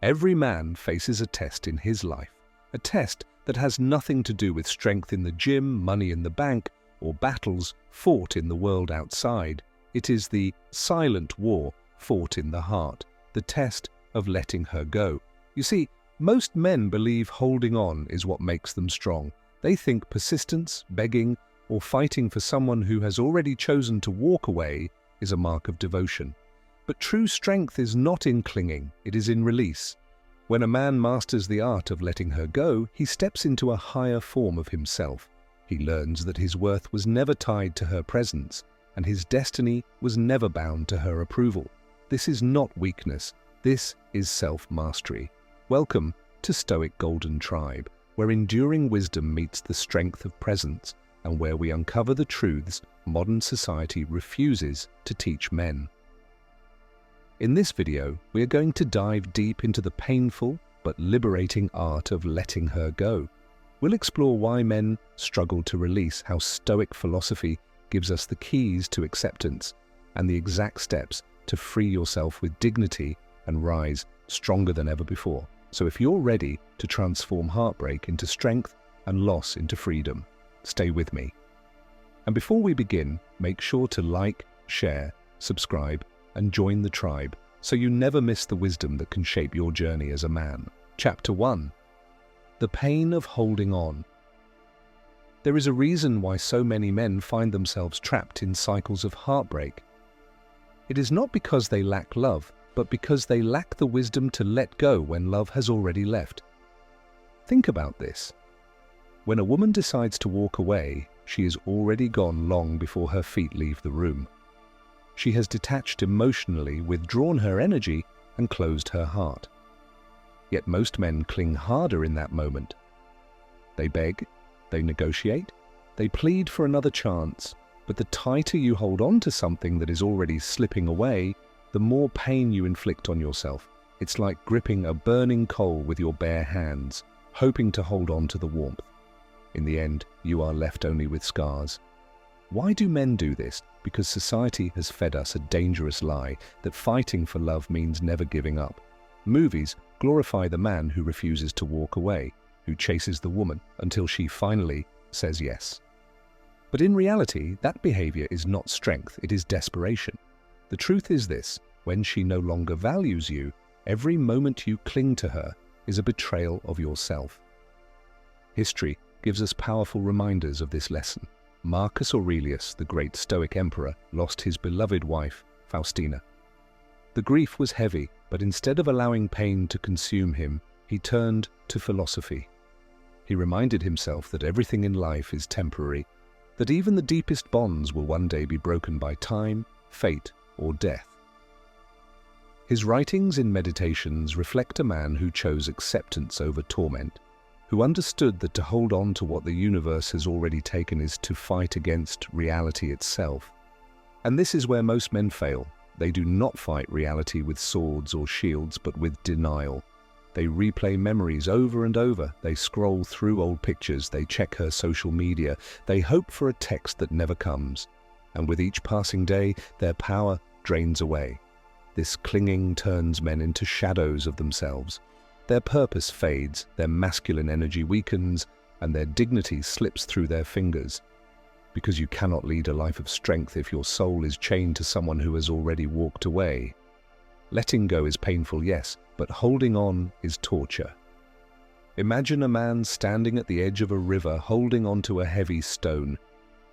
Every man faces a test in his life, a test that has nothing to do with strength in the gym, money in the bank, or battles fought in the world outside. It is the silent war fought in the heart, the test of letting her go. You see, most men believe holding on is what makes them strong. They think persistence, begging, or fighting for someone who has already chosen to walk away is a mark of devotion. But true strength is not in clinging, it is in release. When a man masters the art of letting her go, he steps into a higher form of himself. He learns that his worth was never tied to her presence, and his destiny was never bound to her approval. This is not weakness, this is self-mastery. Welcome to Stoic Golden Tribe, where enduring wisdom meets the strength of presence, and where we uncover the truths modern society refuses to teach men. In this video, we are going to dive deep into the painful but liberating art of letting her go. We'll explore why men struggle to release, how Stoic philosophy gives us the keys to acceptance, and the exact steps to free yourself with dignity and rise stronger than ever before. So if you're ready to transform heartbreak into strength and loss into freedom, stay with me. And before we begin, make sure to like, share, subscribe, and join the tribe so you never miss the wisdom that can shape your journey as a man. Chapter 1. The pain of holding on. There is a reason why so many men find themselves trapped in cycles of heartbreak. It is not because they lack love, but because they lack the wisdom to let go when love has already left. Think about this. When a woman decides to walk away, she is already gone long before her feet leave the room. She has detached emotionally, withdrawn her energy, and closed her heart. Yet most men cling harder in that moment. They beg, they negotiate, they plead for another chance, but the tighter you hold on to something that is already slipping away, the more pain you inflict on yourself. It's like gripping a burning coal with your bare hands, hoping to hold on to the warmth. In the end, you are left only with scars. Why do men do this? Because society has fed us a dangerous lie that fighting for love means never giving up. Movies glorify the man who refuses to walk away, who chases the woman until she finally says yes. But in reality, that behavior is not strength, it is desperation. The truth is this: when she no longer values you, every moment you cling to her is a betrayal of yourself. History gives us powerful reminders of this lesson. Marcus Aurelius, the great Stoic emperor, lost his beloved wife, Faustina. The grief was heavy, but instead of allowing pain to consume him, he turned to philosophy. He reminded himself that everything in life is temporary, that even the deepest bonds will one day be broken by time, fate, or death. His writings in Meditations reflect a man who chose acceptance over torment, who understood that to hold on to what the universe has already taken is to fight against reality itself. And this is where most men fail. They do not fight reality with swords or shields, but with denial. They replay memories over and over. They scroll through old pictures. They check her social media. They hope for a text that never comes. And with each passing day, their power drains away. This clinging turns men into shadows of themselves. Their purpose fades, their masculine energy weakens, and their dignity slips through their fingers. Because you cannot lead a life of strength if your soul is chained to someone who has already walked away. Letting go is painful, yes, but holding on is torture. Imagine a man standing at the edge of a river holding onto a heavy stone.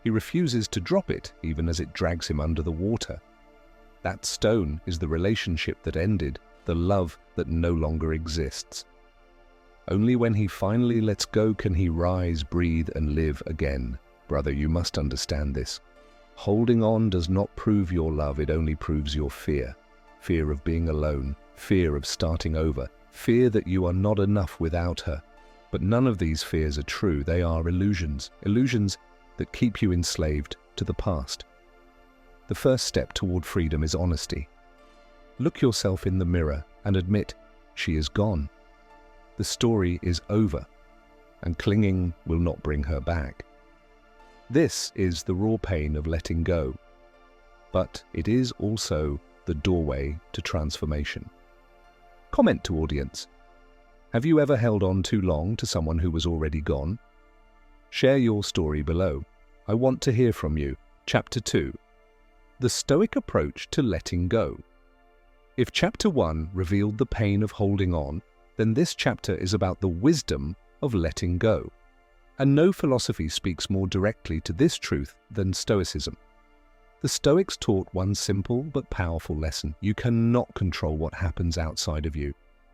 He refuses to drop it, even as it drags him under the water. That stone is the relationship that ended, the love that no longer exists. Only when he finally lets go can he rise, breathe, and live again. Brother, you must understand this. Holding on does not prove your love, it only proves your fear. Fear of being alone, fear of starting over, fear that you are not enough without her. But none of these fears are true, they are illusions. Illusions that keep you enslaved to the past. The first step toward freedom is honesty. Look yourself in the mirror and admit she is gone. The story is over, and clinging will not bring her back. This is the raw pain of letting go, but it is also the doorway to transformation. Comment to audience. Have you ever held on too long to someone who was already gone? Share your story below. I want to hear from you. Chapter 2. The Stoic Approach to Letting Go. If Chapter 1 revealed the pain of holding on, then this chapter is about the wisdom of letting go. And no philosophy speaks more directly to this truth than Stoicism. The Stoics taught one simple but powerful lesson. You cannot control what happens outside of you.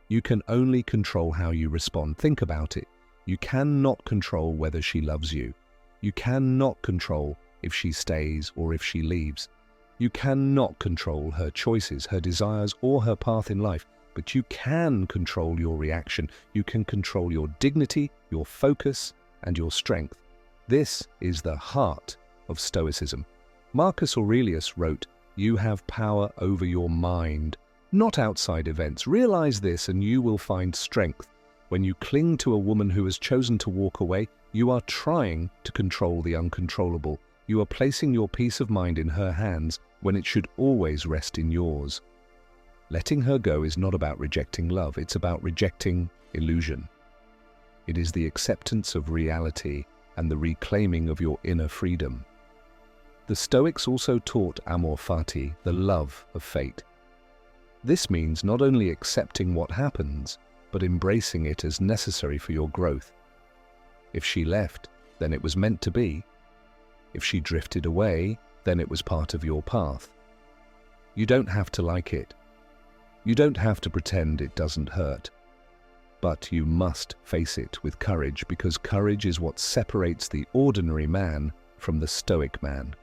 You can only control how you respond. Think about it. You cannot control whether she loves you. You cannot control if she stays or if she leaves. You cannot control her choices, her desires, or her path in life, but you can control your reaction. You can control your dignity, your focus, and your strength. This is the heart of Stoicism. Marcus Aurelius wrote, "You have power over your mind, not outside events. Realize this and you will find strength. When you cling to a woman who has chosen to walk away, you are trying to control the uncontrollable. You are placing your peace of mind in her hands when it should always rest in yours." Letting her go is not about rejecting love, it's about rejecting illusion. It is the acceptance of reality and the reclaiming of your inner freedom. The Stoics also taught amor fati, the love of fate. This means not only accepting what happens, but embracing it as necessary for your growth. If she left, then it was meant to be. If she drifted away, then it was part of your path. You don't have to like it. You don't have to pretend it doesn't hurt. But you must face it with courage, because courage is what separates the ordinary man from the Stoic man.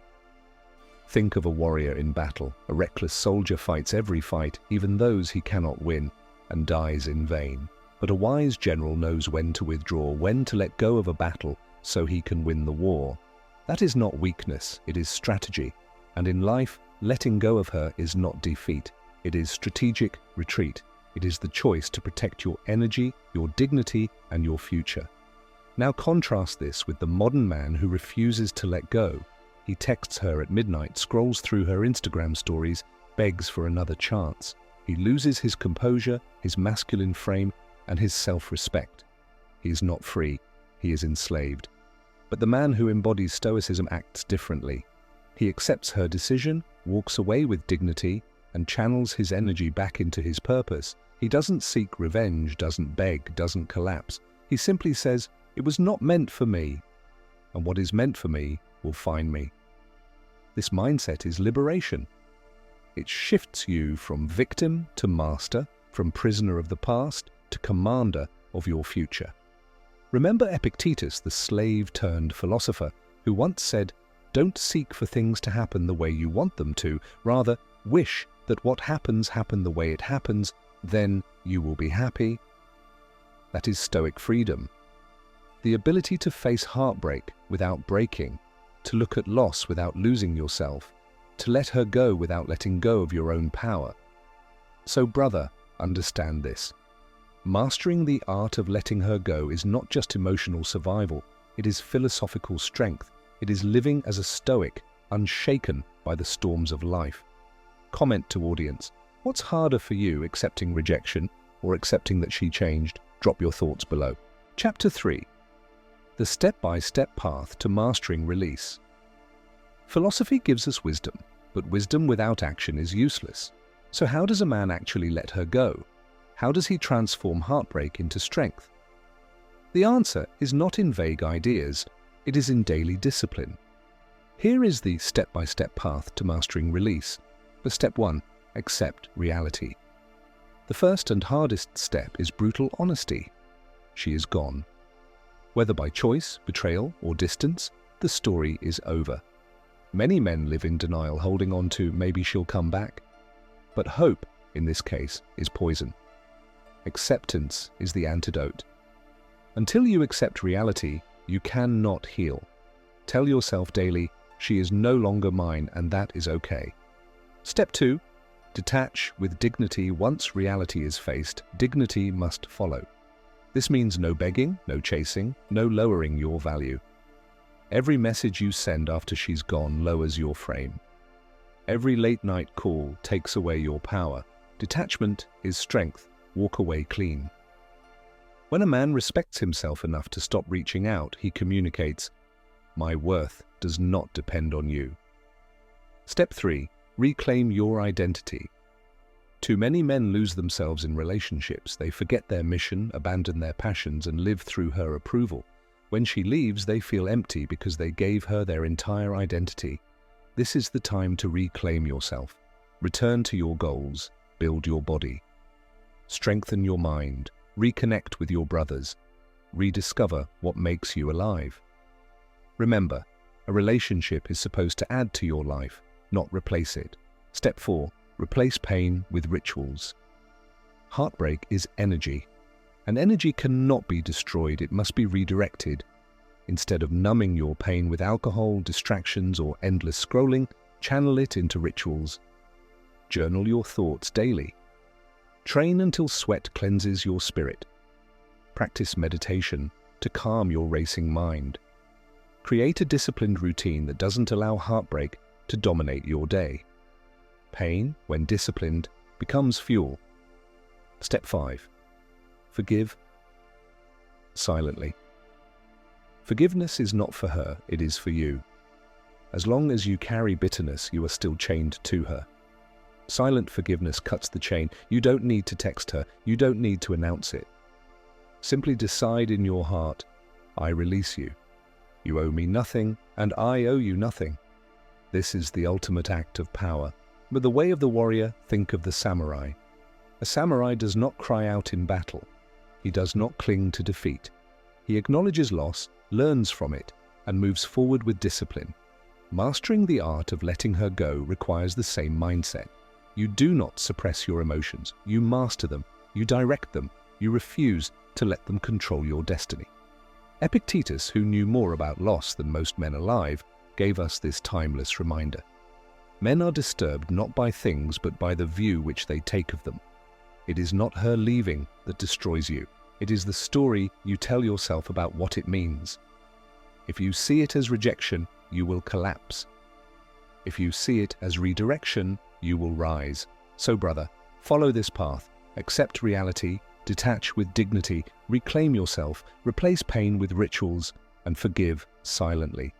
Think of a warrior in battle. A reckless soldier fights every fight, even those he cannot win, and dies in vain. But a wise general knows when to withdraw, when to let go of a battle so he can win the war. That is not weakness, it is strategy. And in life, letting go of her is not defeat. It is strategic retreat. It is the choice to protect your energy, your dignity, and your future. Now contrast this with the modern man who refuses to let go. He texts her at midnight, scrolls through her Instagram stories, begs for another chance. He loses his composure, his masculine frame, and his self-respect. He is not free, he is enslaved. But the man who embodies Stoicism acts differently. He accepts her decision, walks away with dignity, and channels his energy back into his purpose. He doesn't seek revenge, doesn't beg, doesn't collapse. He simply says, "It was not meant for me, and what is meant for me will find me." This mindset is liberation. It shifts you from victim to master, from prisoner of the past to commander of your future. Remember Epictetus, the slave-turned-philosopher, who once said, "Don't seek for things to happen the way you want them to, rather wish that what happens happen the way it happens, then you will be happy." That is Stoic freedom. The ability to face heartbreak without breaking, to look at loss without losing yourself, to let her go without letting go of your own power. So brother, understand this. Mastering the art of letting her go is not just emotional survival, it is philosophical strength. It is living as a Stoic, unshaken by the storms of life. Comment to audience. What's harder for you, accepting rejection or accepting that she changed? Drop your thoughts below. Chapter 3. The step-by-step path to mastering release. Philosophy gives us wisdom, but wisdom without action is useless. So how does a man actually let her go? How does he transform heartbreak into strength? The answer is not in vague ideas, it is in daily discipline. Here is the step-by-step path to mastering release. But step 1, accept reality. The first and hardest step is brutal honesty. She is gone. Whether by choice, betrayal, or distance, the story is over. Many men live in denial, holding on to "maybe she'll come back." But hope, in this case, is poison. Acceptance is the antidote. Until you accept reality, you cannot heal. Tell yourself daily, "She is no longer mine, and that is okay." Step 2. Detach with dignity. Once reality is faced, dignity must follow. This means no begging, no chasing, no lowering your value. Every message you send after she's gone lowers your frame. Every late-night call takes away your power. Detachment is strength. walk away clean. When a man respects himself enough to stop reaching out, he communicates, "My worth does not depend on you." Step 3. Reclaim your identity. Too many men lose themselves in relationships. They forget their mission, abandon their passions, and live through her approval. When she leaves, they feel empty because they gave her their entire identity. This is the time to reclaim yourself. Return to your goals. Build your body. Strengthen your mind. Reconnect with your brothers. Rediscover what makes you alive. Remember, a relationship is supposed to add to your life, not replace it. Step 4. Replace pain with rituals. Heartbreak is energy, and energy cannot be destroyed, it must be redirected. Instead of numbing your pain with alcohol, distractions, or endless scrolling, channel it into rituals. Journal your thoughts daily. Train until sweat cleanses your spirit. Practice meditation to calm your racing mind. Create a disciplined routine that doesn't allow heartbreak to dominate your day. Pain, when disciplined, becomes fuel. Step 5. Forgive silently. Forgiveness is not for her, it is for you. As long as you carry bitterness, you are still chained to her. Silent forgiveness cuts the chain. You don't need to text her. You don't need to announce it. Simply decide in your heart, I release you. You owe me nothing, and I owe you nothing. This is the ultimate act of power. With the way of the warrior, think of the samurai. A samurai does not cry out in battle. He does not cling to defeat. He acknowledges loss, learns from it, and moves forward with discipline. Mastering the art of letting her go requires the same mindset. You do not suppress your emotions. You master them. You direct them. You refuse to let them control your destiny. Epictetus, who knew more about loss than most men alive, gave us this timeless reminder. Men are disturbed not by things but by the view which they take of them. It is not her leaving that destroys you. It is the story you tell yourself about what it means. If you see it as rejection, you will collapse. If you see it as redirection, you will rise. So, brother, follow this path. Accept reality, detach with dignity, reclaim yourself, replace pain with rituals, and forgive silently.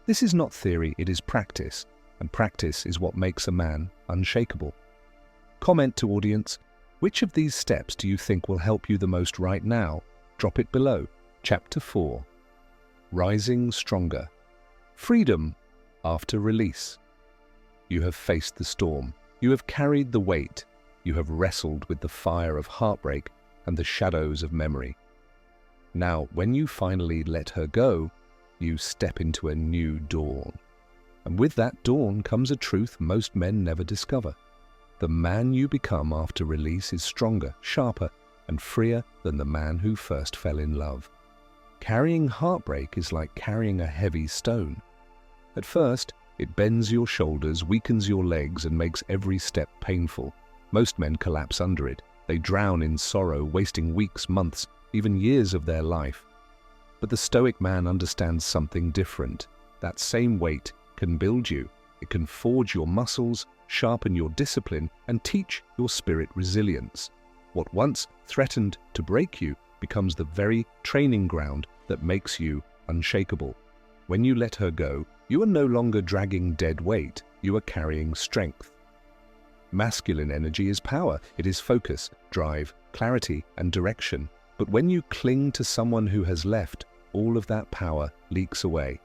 This is not theory, it is practice, and practice is what makes a man unshakable. Comment to audience, which of these steps do you think will help you the most right now? Drop it below. Chapter 4. Rising Stronger. Freedom after release. You have faced the storm. You have carried the weight. You have wrestled with the fire of heartbreak and the shadows of memory. Now, when you finally let her go, you step into a new dawn. And with that dawn comes a truth most men never discover. The man you become after release is stronger, sharper, and freer than the man who first fell in love. Carrying heartbreak is like carrying a heavy stone. At first, it bends your shoulders, weakens your legs, and makes every step painful. Most men collapse under it. They drown in sorrow, wasting weeks, months, even years of their life. But the Stoic man understands something different. That same weight can build you. It can forge your muscles, sharpen your discipline, and teach your spirit resilience. What once threatened to break you becomes the very training ground that makes you unshakable. When you let her go, you are no longer dragging dead weight, you are carrying strength. Masculine energy is power. It is focus, drive, clarity, and direction. But when you cling to someone who has left, all of that power leaks away.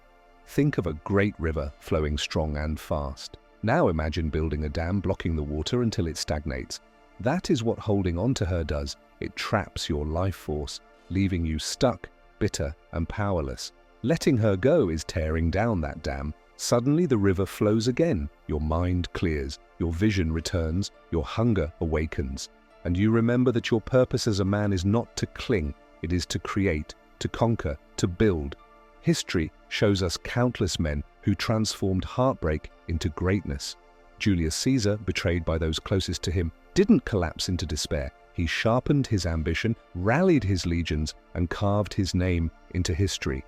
Think of a great river flowing strong and fast. Now imagine building a dam blocking the water until it stagnates. That is what holding on to her does. It traps your life force, leaving you stuck, bitter, and powerless. Letting her go is tearing down that dam. Suddenly the river flows again. Your mind clears, your vision returns, your hunger awakens. And you remember that your purpose as a man is not to cling, it is to create, to conquer, to build. History shows us countless men who transformed heartbreak into greatness. Julius Caesar, betrayed by those closest to him, didn't collapse into despair. He sharpened his ambition, rallied his legions, and carved his name into history.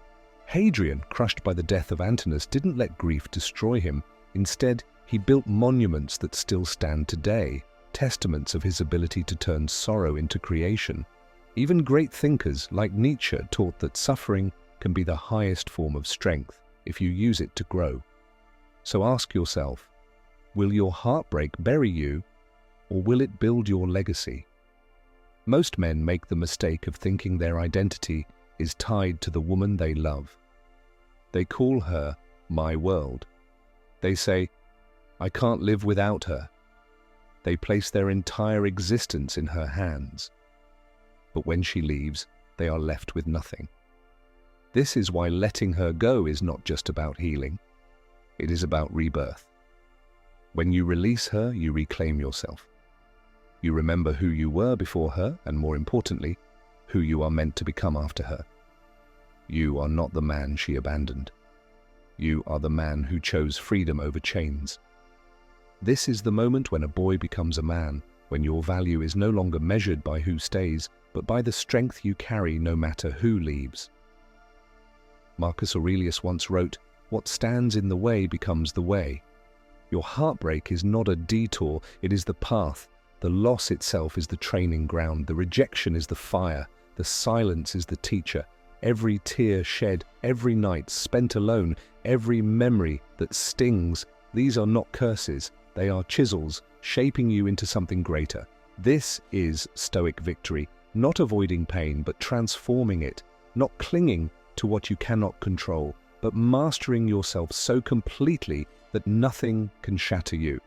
Hadrian, crushed by the death of Antinous, didn't let grief destroy him. Instead, he built monuments that still stand today. testaments of his ability to turn sorrow into creation. Even great thinkers like Nietzsche taught that suffering can be the highest form of strength if you use it to grow. So ask yourself, will your heartbreak bury you, or will it build your legacy? Most men make the mistake of thinking their identity is tied to the woman they love. They call her my world. They say, I can't live without her. They place their entire existence in her hands. But when she leaves, they are left with nothing. This is why letting her go is not just about healing. It is about rebirth. When you release her, you reclaim yourself. You remember who you were before her, and more importantly, who you are meant to become after her. You are not the man she abandoned. You are the man who chose freedom over chains. This is the moment when a boy becomes a man, when your value is no longer measured by who stays, but by the strength you carry no matter who leaves. Marcus Aurelius once wrote, "What stands in the way becomes the way." Your heartbreak is not a detour, it is the path. The loss itself is the training ground, the rejection is the fire, the silence is the teacher. Every tear shed, every night spent alone, every memory that stings, these are not curses, they are chisels, shaping you into something greater. This is Stoic victory, not avoiding pain, but transforming it, not clinging to what you cannot control, but mastering yourself so completely that nothing can shatter you.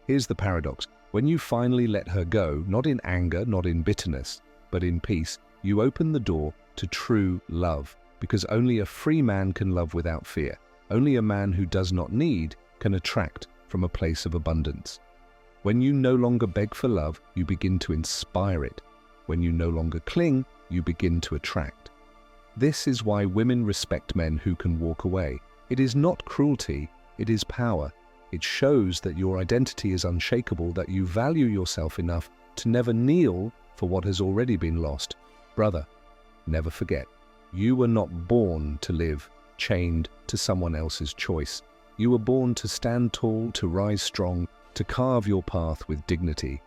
Here's the paradox. When you finally let her go, not in anger, not in bitterness, but in peace, you open the door to true love, because only a free man can love without fear. Only a man who does not need can attract from a place of abundance. When you no longer beg for love, you begin to inspire it. When you no longer cling, you begin to attract. This is why women respect men who can walk away. It is not cruelty, it is power. It shows that your identity is unshakable, that you value yourself enough to never kneel for what has already been lost. Brother, never forget, you were not born to live chained to someone else's choice. You were born to stand tall, to rise strong, to carve your path with dignity.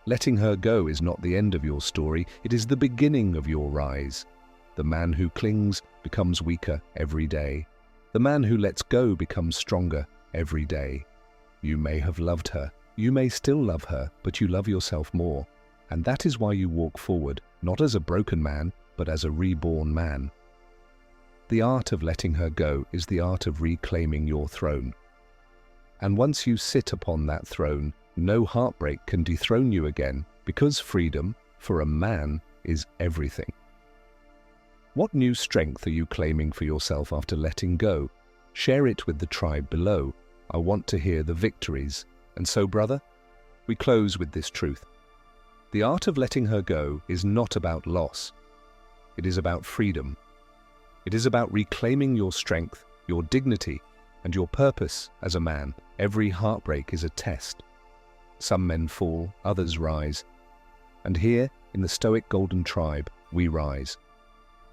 Letting her go is not the end of your story, it is the beginning of your rise. The man who clings becomes weaker every day. The man who lets go becomes stronger every day. You may have loved her, you may still love her, but you love yourself more. And that is why you walk forward, not as a broken man, but as a reborn man. The art of letting her go is the art of reclaiming your throne. And once you sit upon that throne, no heartbreak can dethrone you again, because freedom, for a man, is everything. What new strength are you claiming for yourself after letting go? Share it with the tribe below. I want to hear the victories. And so, brother, we close with this truth. The art of letting her go is not about loss. It is about freedom. It is about reclaiming your strength, your dignity, and your purpose as a man. Every heartbreak is a test. Some men fall, others rise. And here, in the Stoic Golden Tribe, we rise.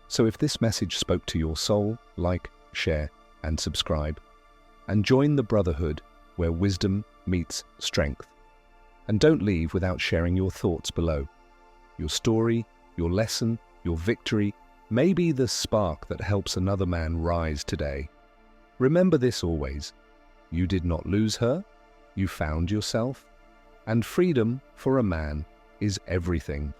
So if this message spoke to your soul, like, share, and subscribe. And join the Brotherhood, where wisdom meets strength. And don't leave without sharing your thoughts below. Your story, your lesson, your victory may be the spark that helps another man rise today. Remember this always. You did not lose her, you found yourself, and freedom for a man is everything.